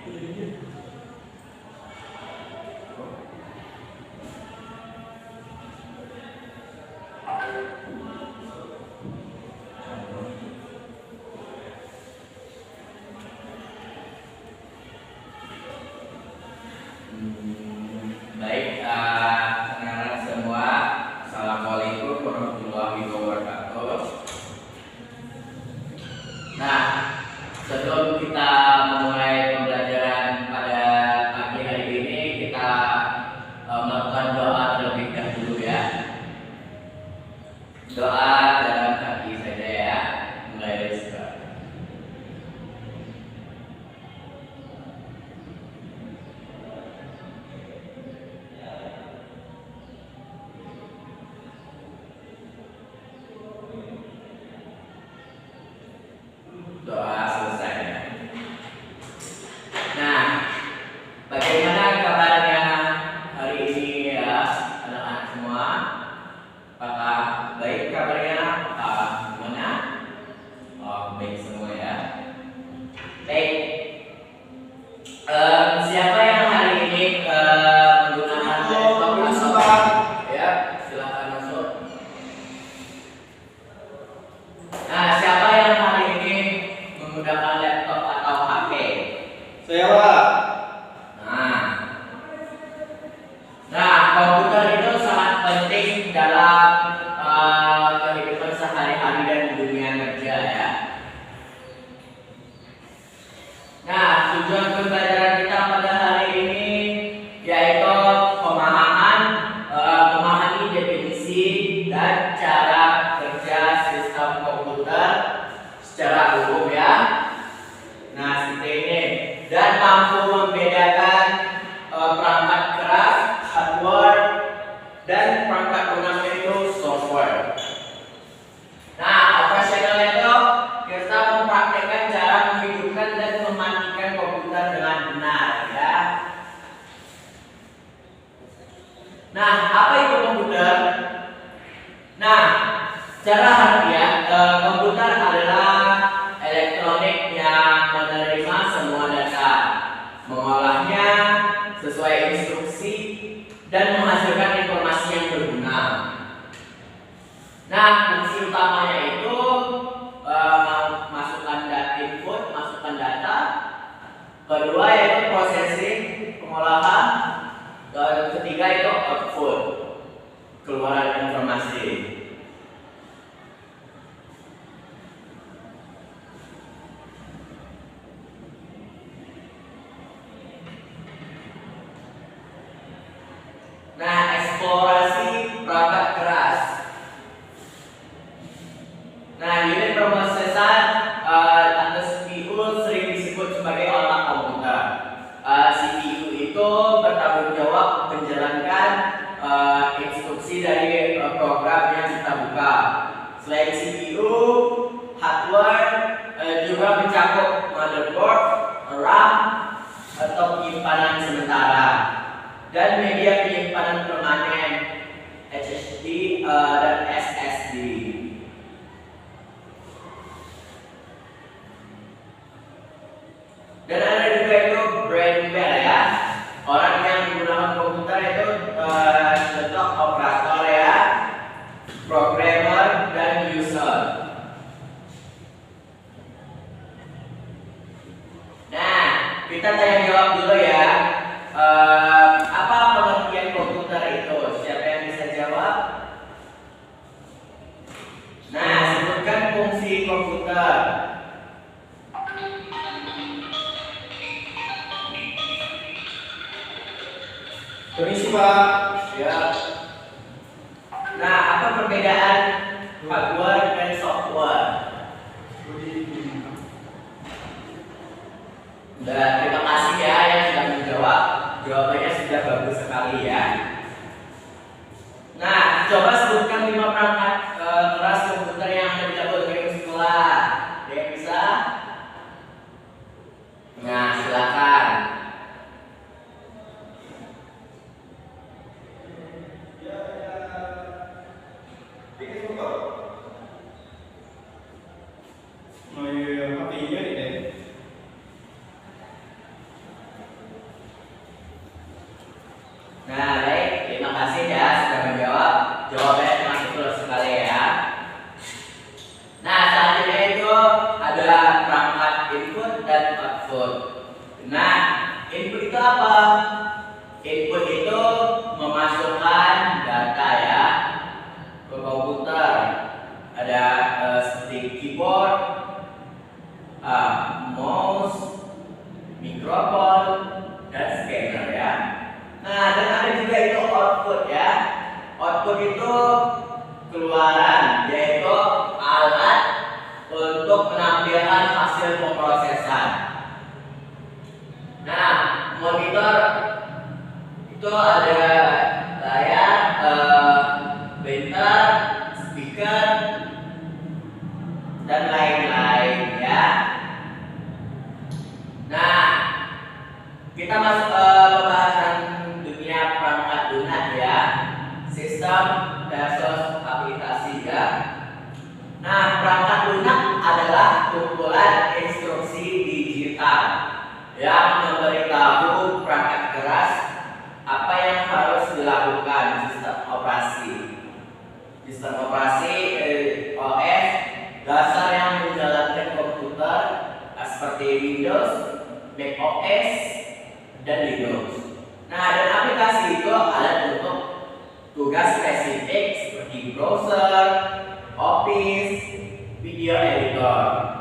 Baik, anak-anak semua, Assalamualaikum warahmatullahi wabarakatuh. Nah, sebelum kita memulai pembelajaran pada pagi hari ini, kita melakukan doa terlebih dahulu ya. Doa dalam hati saja ya, mulai dari sekarang. Doa selesai ya. Nah, bagaimana kabarnya hari ini ya anak-anak semua? Apakah baik kabarnya? Apakah gimana? Oh, baik semua ya. Baik. Siapa yang hari ini menggunakan laptop atau ya? Silakan masuk. Nah, siapa yang hari ini menggunakan laptop atau HP? Saya Pak. Nah, komputer itu sangat penting dalam kehidupan sehari-hari dan dunia kerja ya. Nah, tujuan pembelajaran kita pada hari ini yaitu memahami definisi dan cara kerja sistem komputer secara umum ya. Nah, seperti ini, dan mampu membedakan perangkat keras, hardware, dan perangkat lunak itu software. Nah, operasional itu kita mempraktekkan cara menghidupkan dan mematikan komputer dengan benar ya. Nah, apa itu komputer? Nah, secara harfiah komputer adalah elektronik yang menerima semua data, mengolahnya sesuai instruksi, dan menghasilkan informasi yang berguna. Nah, fungsi utamanya itu masukkan input, masukkan data. Kedua yaitu processing, pengolahan. Dan ketiga itu output, keluaran informasi. Nah, eksplorasi perangkat keras. Nah, unit pemrosesan atau CPU sering disebut sebagai otak komputer. CPU itu bertanggung jawab menjalankan instruksi dari program yang kita buka. Selain CPU, hardware juga mencakup motherboard, RAM atau penyimpanan sementara, dan media penyimpanan permanen HDD dan SSD. Dan ada juga itu brainware ya, orang yang menggunakan komputer itu contoh operator ya, programmer, dan user. Nah, kita tanya jawab dulu ya. Apa pengertian komputer itu? Siapa yang bisa jawab? Nah, sebutkan fungsi komputer. Permisi Pak. Ya. Nah, apa perbedaan hardware dan software? Nah, terima kasih ya yang sudah menjawab. Jawabannya sudah bagus sekali ya. Nah, coba sebutkan 5 perangkat keras komputer yang ada di laboratorium sekolah. Ada yang bisa? Nah, silakan. Nah, baik, terima kasih ya sudah menjawab. Jawabannya masih betul sekali ya. Nah, selanjutnya itu ada perangkat input dan output. Nah, input itu apa? Input itu memasukkan data ya ke komputer. Ada seperti keyboard, mouse, mikrofon, dan scanner ya. Nah, dan ada juga itu output ya. Output itu keluaran, yaitu alat untuk menampilkan hasil pemrosesan. Nah, monitor itu ada layar, printer, speaker, dan lain-lain ya. Nah, kita masuk ke pembahasan dunia perangkat lunak ya, sistem versus aplikasi ya. Nah, perangkat lunak adalah kumpulan instruksi digital yang memberitahu perangkat keras apa yang harus dilakukan sistem operasi. Sistem operasi OS dasar yang menjalankan komputer seperti Windows, Mac OS, dan Linux. Nah, dan aplikasi itu alat untuk tugas spesifik seperti browser, Office, video editor.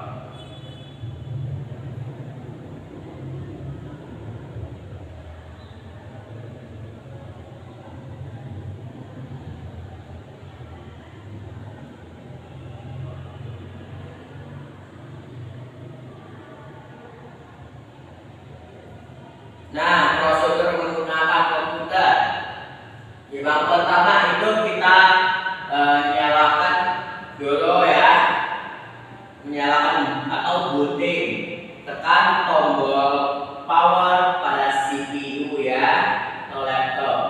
Nah, prosedur menggunakan komputer. Yang pertama itu kita nyalakan dulu ya, menyalakan atau booting. Tekan tombol power pada CPU ya atau laptop.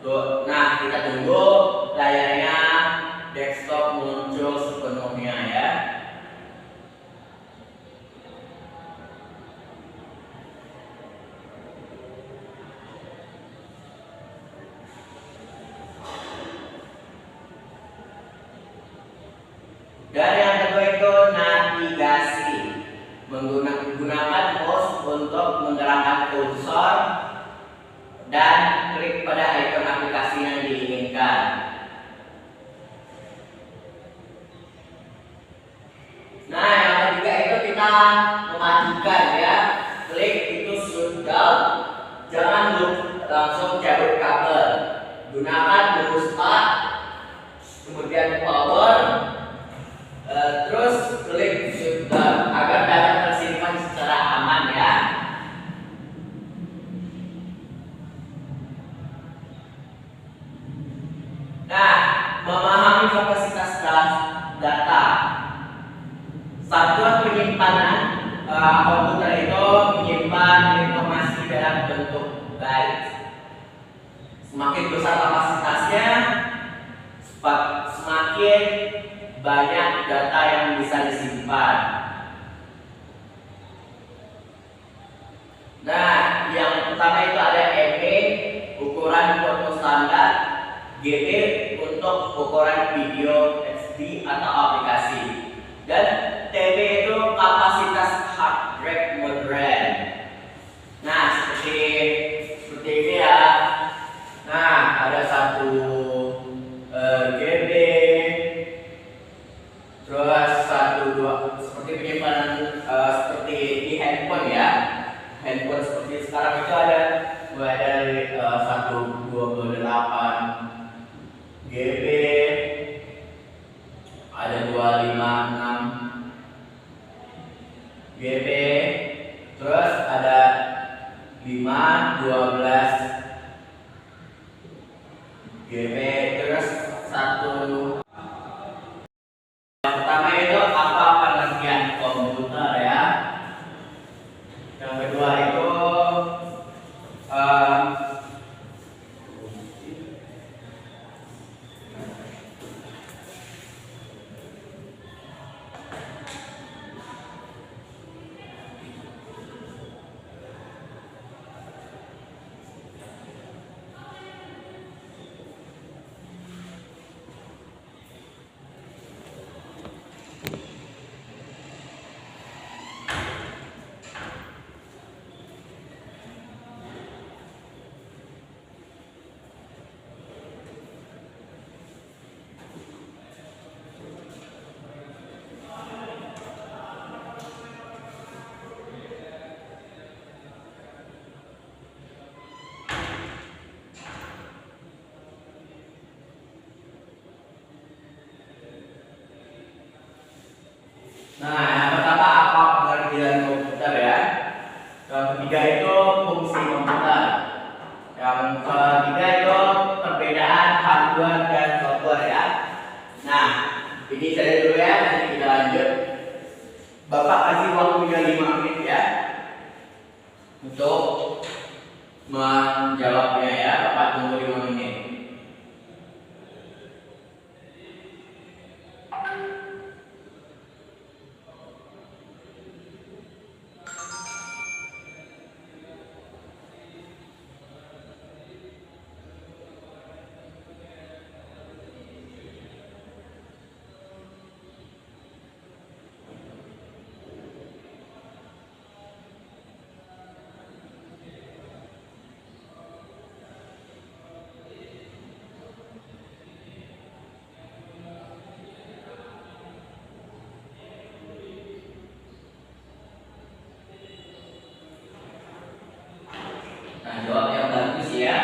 Tuh, nah kita tunggu layarnya desktop muncul sepenuhnya ya. Dan yang kedua itu navigasi, menggunakan mouse untuk menggerakkan kursor dan klik pada ikon aplikasi yang diinginkan. Nah, yang ketiga itu kita mematikan ya, klik itu shutdown, jangan langsung cabut kabel, gunakan menu start, kemudian power. Terus klik shutdown agar data tersimpan secara aman ya. Nah, memahami kapasitas data. Satuan penyimpanan komputer itu menyimpan informasi dalam bentuk byte. Semakin besar kapasitasnya, semakin banyak data yang bisa disimpan. Nah, yang pertama itu ada MB, ukuran foto standar, GB untuk ukuran video HD atau aplikasi, dan TB itu kapasitas hard drive modern. Nah, seperti ini ya. Nah, ada satu GB, terus 1, 2 seperti penyimpanan seperti di handphone ya. Handphone seperti sekarang itu ada mulai dari 128 GB, ada 256 GB, terus ada 512 GB, terus 1. Pertama itu apa pengertian komputer ya. Yang kedua itu ketiga itu fungsi komputer. Yang ketiga itu perbedaan hardware dan software ya. Nah, ini saya dulu ya, nanti kita lanjut. Bapak kasih waktunya 5 menit ya untuk menjawabnya ya. Bapak tunggu 5 menit. Nah, jawab yang bagus ya.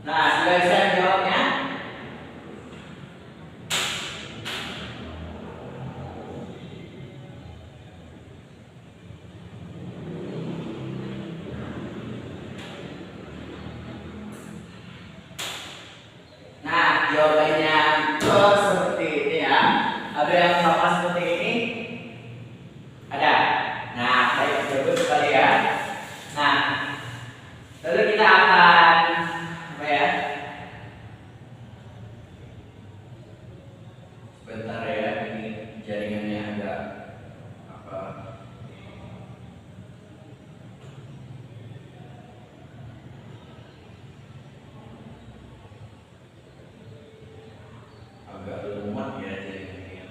Nah, sudah bisa jawabnya? Nah, jawabannya seperti ini ya. Ada yang sama seperti ini? Ada. Nah, baik, bagus sekali ya. Nah, lalu kita akan apa ya? Sebentar ya, ini jaringannya agak apa? Agak lemot ya jaringannya.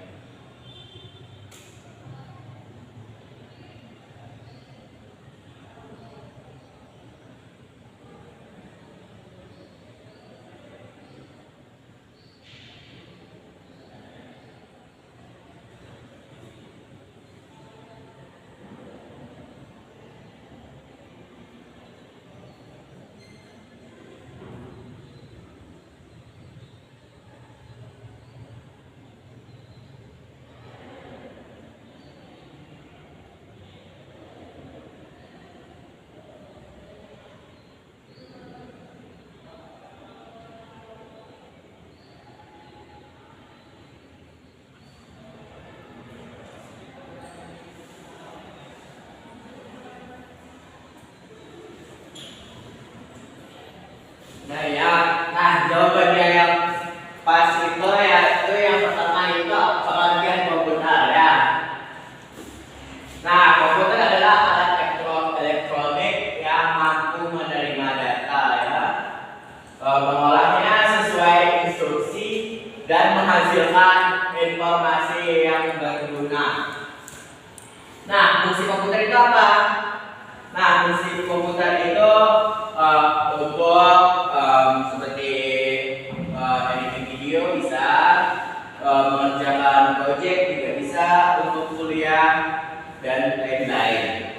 Nah ya, nah jawabannya yang pas itu ya itu yang pertama itu pengertian komputer ya. Nah, komputer adalah alat elektronik yang mampu menerima data ya, mengolahnya sesuai instruksi dan menghasilkan informasi yang berguna. Nah, fungsi komputer itu apa? Nah, fungsi komputer itu untuk seperti editing video bisa, mengerjakan Gojek juga bisa untuk kuliah dan lain-lain.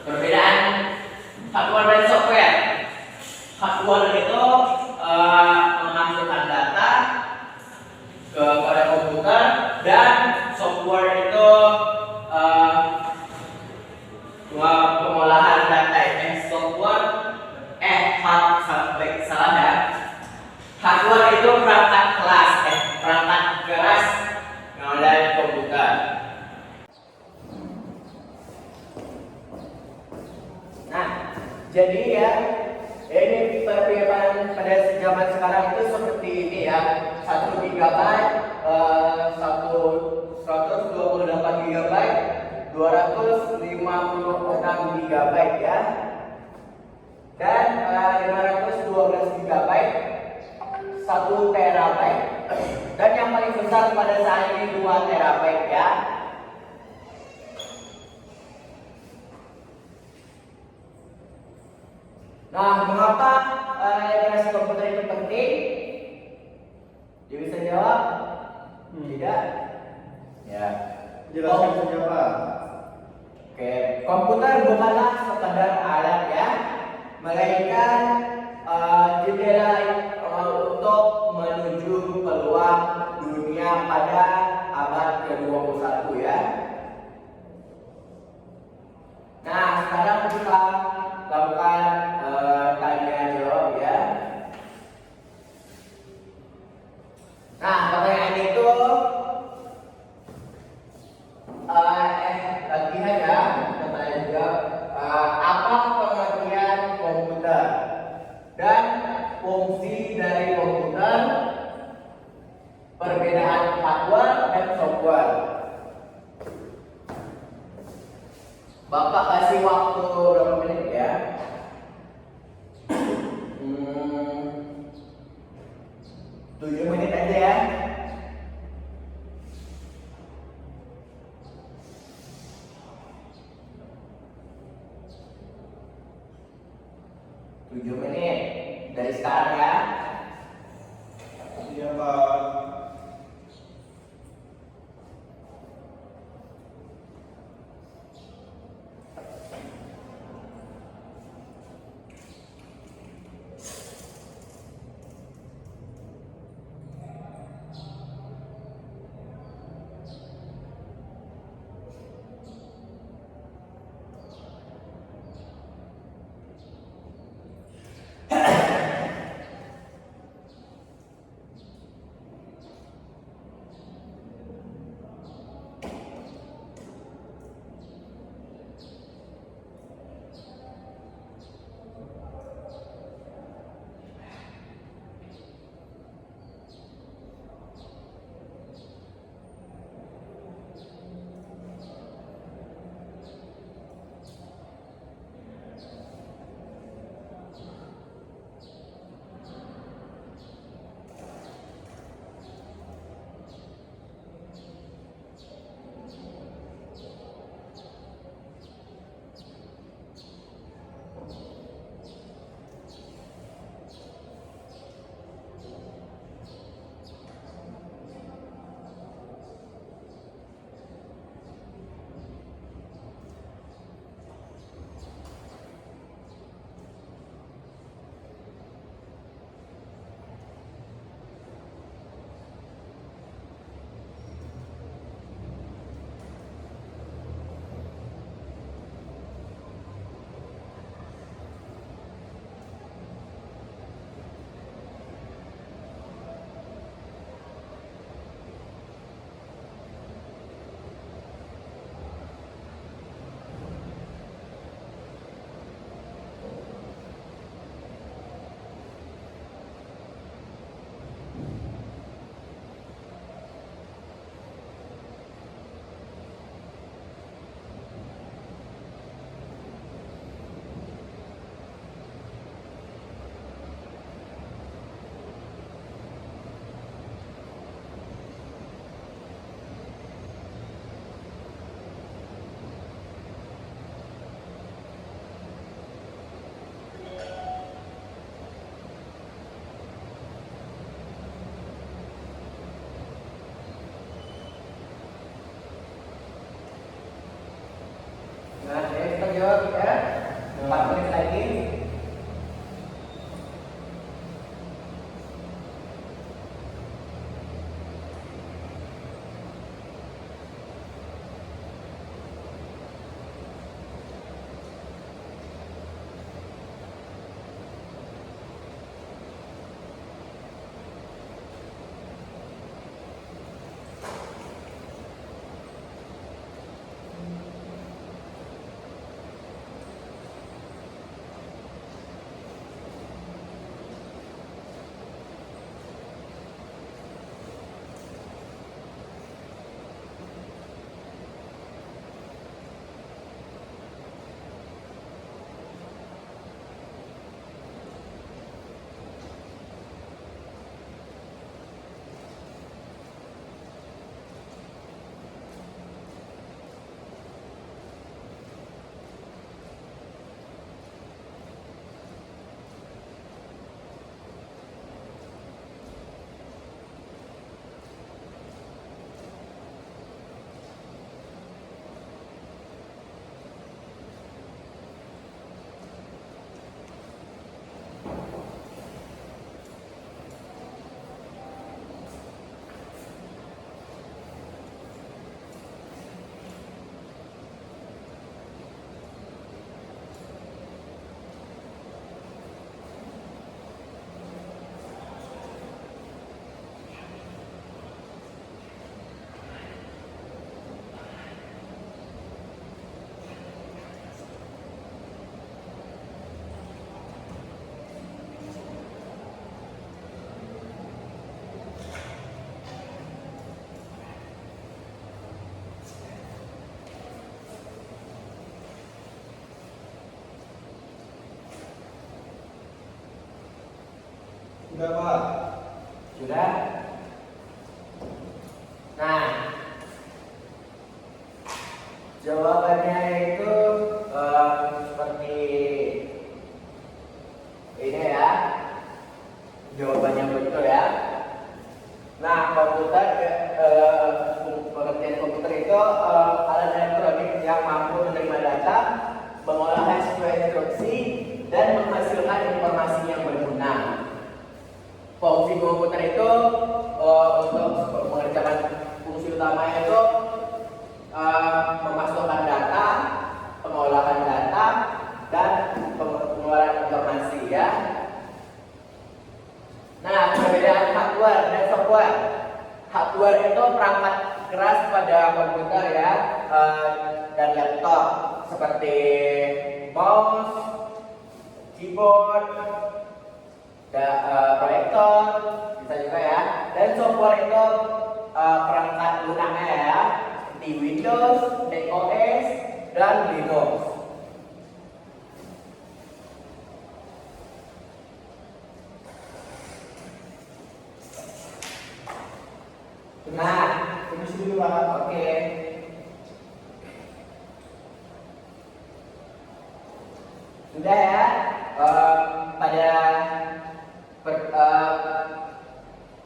Perbedaan hardware dan software. Hardware itu memasukkan data kepada komputer, dan software itu pengolahan data. Salah ya. Hardware itu perangkat keras yang ada di komputer. Nah, jadi ya, ini perbedaan pada zaman sekarang itu seperti ini ya. 1 GB, 128 GB, 256 GB ya. Dan 512 GB, 1 terabyte, dan yang paling besar pada saat ini 2 terabyte ya. Nah, mengapa generasi komputer itu penting? Dia bisa jawab? Tidak? Ya. Jelaskan saja Pak. Oke, komputer bukanlah sekadar alat ya, melainkan jendela untuk menuju peluang dunia pada abad ke-21 ya. Nah, sekarang kita lakukan tanya jawab ya. Nah, pertanyaan itu latihan ya, pertanyaan juga apa pengertian komputer dan fungsi dari komputer, perbedaan hardware dan software. Bapak kasih waktu berapa menit ya? 7 menit aja ya. Dari sekarang ya. Iya Pak. jawab ya. 4 menit lagi. Sudah Pak. Sudah? Nah, jawabannya itu seperti ini ya. Jawabannya betul ya. Nah, komputer, pengertian komputer itu alat elektronik yang mampu menerima data, mengolah sesuai instruksi, dan menghasilkan informasi yang berguna. Fungsi komputer itu untuk mengerjakan fungsi utamanya itu memasukkan data, pengolahan data, dan pengeluaran informasi ya. Nah, perbedaan hardware dan software. Hardware itu perangkat keras pada komputer ya dan laptop seperti mouse, keyboard, proyektor, bisa juga ya. Dan software itu perangkat lunaknya ya, seperti Windows, macOS, dan Linux. Nah, Tulis dulu Pak. oke. Sudah ya. Pada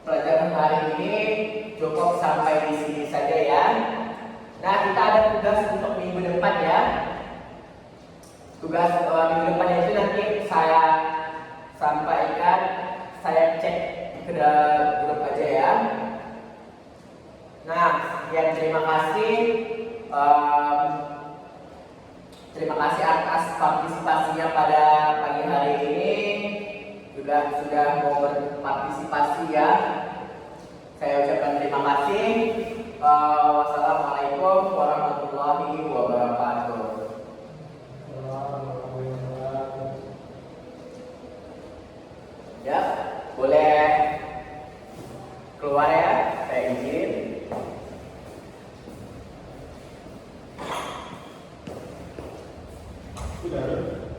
pelajaran hari ini cukup sampai di sini saja ya. Nah, kita ada tugas untuk minggu depan ya. Tugas minggu depannya itu nanti saya sampaikan, saya cek ke grup aja ya. Nah, sekian terima kasih. Terima kasih atas partisipasinya pada pagi hari ini. Juga sudah mau berpartisipasi ya. Saya ucapkan terima kasih. Wassalamualaikum warahmatullahi wabarakatuh. Ya, boleh keluar ya. Saya izin. Sudah.